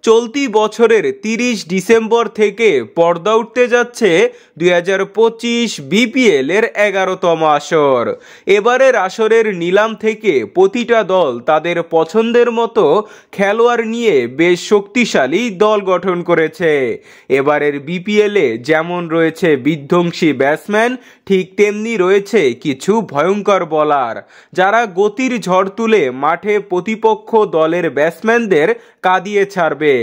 চলতি বছরের 30 ডিসেম্বর থেকে পর্দা উঠতে যাচ্ছে 2025 বিপিএল এর 11তম আসর। এবারের আসরের নিলাম থেকে প্রতিটা দল তাদের পছন্দের মতো খেলোয়াড় নিয়ে বেশ শক্তিশালী দল গঠন করেছে। এবারের বিপিএলে যেমন রয়েছে বিধ্বংসী ব্যাটসম্যান, ঠিক তেমনি রয়েছে কিছু ভয়ঙ্কর বোলার যারা গতির ঝড় তুলে মাঠে প্রতিপক্ষ দলের ব্যাটসম্যানদের কাঁদিয়ে ছাড়বে।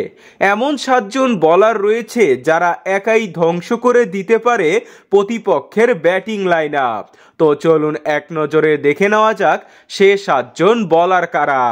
এমন 7 জন বোলার রয়েছে যারা একাই ধ্বংস করে দিতে পারে প্রতিপক্ষের ব্যাটিং লাইন আপ। তো চলুন এক নজরে দেখে নেওয়া যাক সে 7 জন বোলার কারা।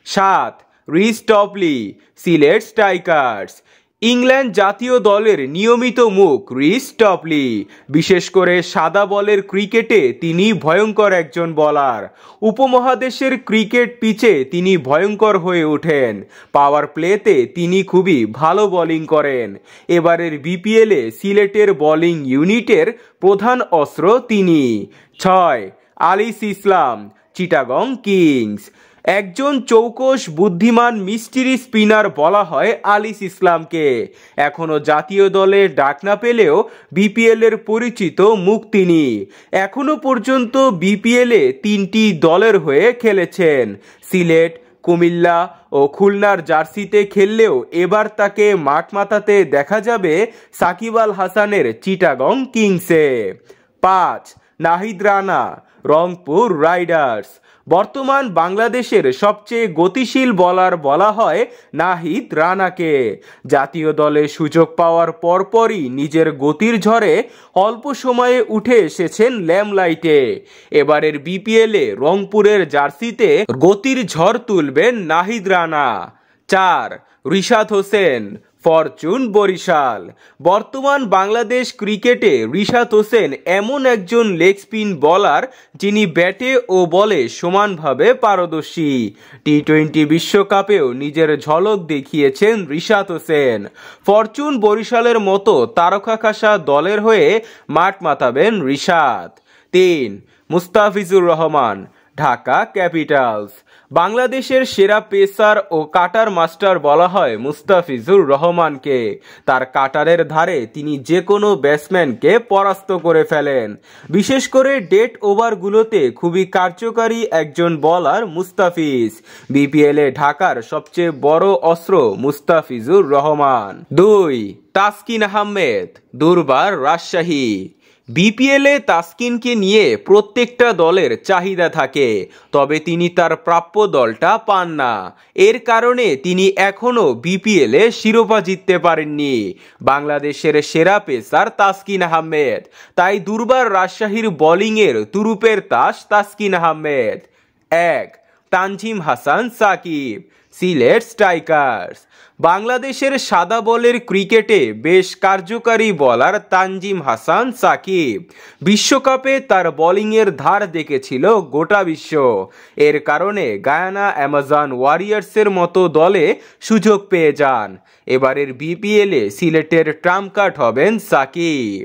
7. Reece Topley, Sylhet strikers. England জাতীয় দলের নিয়মিত মুখ রিস টপলি। বিশেষ করে সাদা বলের ক্রিকেটে তিনি ভয়ঙ্কর একজন বোলার। উপমহাদেশের ক্রিকেট পিচে তিনি ভয়ঙ্কর হয়ে ওঠেন। পাওয়ার প্লেতে তিনি খুবই ভালো বোলিং করেন। এবারের বিপিএলে সিলেটের বোলিং ইউনিটের প্রধান অস্ত্র তিনি। 6. আলিস ইসলাম, চিটাগং কিংস। একজন চৌকস বুদ্ধিমান মিস্ট্রি স্পিনার বলা হয় আলিস ইসলামকে। এখনো জাতীয় দলে ডাক না পেলেও বিপিএল এর পরিচিত মুখ তিনি। এখনো পর্যন্ত বিপিএলে 3টি দলের হয়ে খেলেছেন। সিলেট, কুমিল্লা ও খুলনার জার্সিতে খেললেও এবার তাকে মাঠ মাতাতে দেখা যাবে সাকিব আল হাসানের চিটাগং কিংসে। 5. নাহিদ রানা, রংপুর রাইডার্স। বর্তমান বাংলাদেশের সবচেয়ে গতিশীল বোলার বলা হয় নাহিদ রানাকে। জাতীয় দলে সুযোগ পাওয়ার পরপরই নিজের গতির ঝড়ে অল্প সময়ে উঠে এসেছেন ল্যামলাইটে। এবারের বিপিএলে রংপুরের জার্সিতে গতির ঝড় তুলবেন নাহিদ রানা। 4. রিশাদ হোসেন, ফরচুন বরিশাল। বর্তমান বাংলাদেশ ক্রিকেটে রিশাদ হোসেন এমন একজন লেগ স্পিন বোলার যিনি ব্যাটে ও বলে সমানভাবে পারদর্শী। টি-20 বিশ্বকাপেও নিজের ঝলক দেখিয়েছেন রিশাদ হোসেন। ফরচুন বরিশালের মতো তারকাখাসা দলের হয়ে মাঠ মাতাবেন রিশাদ। 3. মুস্তাফিজুর রহমান, ঢাকা ক্যাপিটালস। বাংলাদেশের সেরা পেসার ও কাটার মাস্টার বলা হয় মুস্তাফিজুর রহমানকে। তার কাটারের ধারে তিনি যে কোনো ব্যাটসম্যানকে পরাস্ত করে ফেলেন। বিশেষ করে ডেড ওভারগুলোতে খুবই কার্যকারী একজন বোলার মুস্তাফিজ। বিপিএলে ঢাকার সবচেয়ে বড় অস্ত্র মুস্তাফিজুর রহমান। 2. তাসকিন আহমেদ, দুর্বার রাজশাহী। বিপিএলে তাসকিনকে নিয়ে প্রত্যেকটা দলের চাহিদা থাকে, তবে তিনি তার প্রাপ্য দলটা পান না। এর কারণে তিনি এখনো বিপিএলে শিরোপা জিততে পারেননি। বাংলাদেশের সেরা পেসার তাসকিন আহমেদ, তাই দুর্বার রাজশাহীর বোলিংয়ের তুরুপের তাস তাসকিন আহমেদ। 1. তানজিম হাসান সাকিব, সিলেট স্ট্রাইকার্স। বাংলাদেশের সাদা বলের ক্রিকেটে বেশ কার্যকারী বোলার তানজিম হাসান সাকিব। বিশ্বকাপে তার বোলিংয়ের ধার দেখেছিল গোটা বিশ্ব। এর কারণে গায়ানা অ্যামাজন ওয়ারিয়র্সের মতো দলে সুযোগ পেয়ে যান। এবারের বিপিএলে সিলেটের ট্রাম্প কার্ড হবেন সাকিব।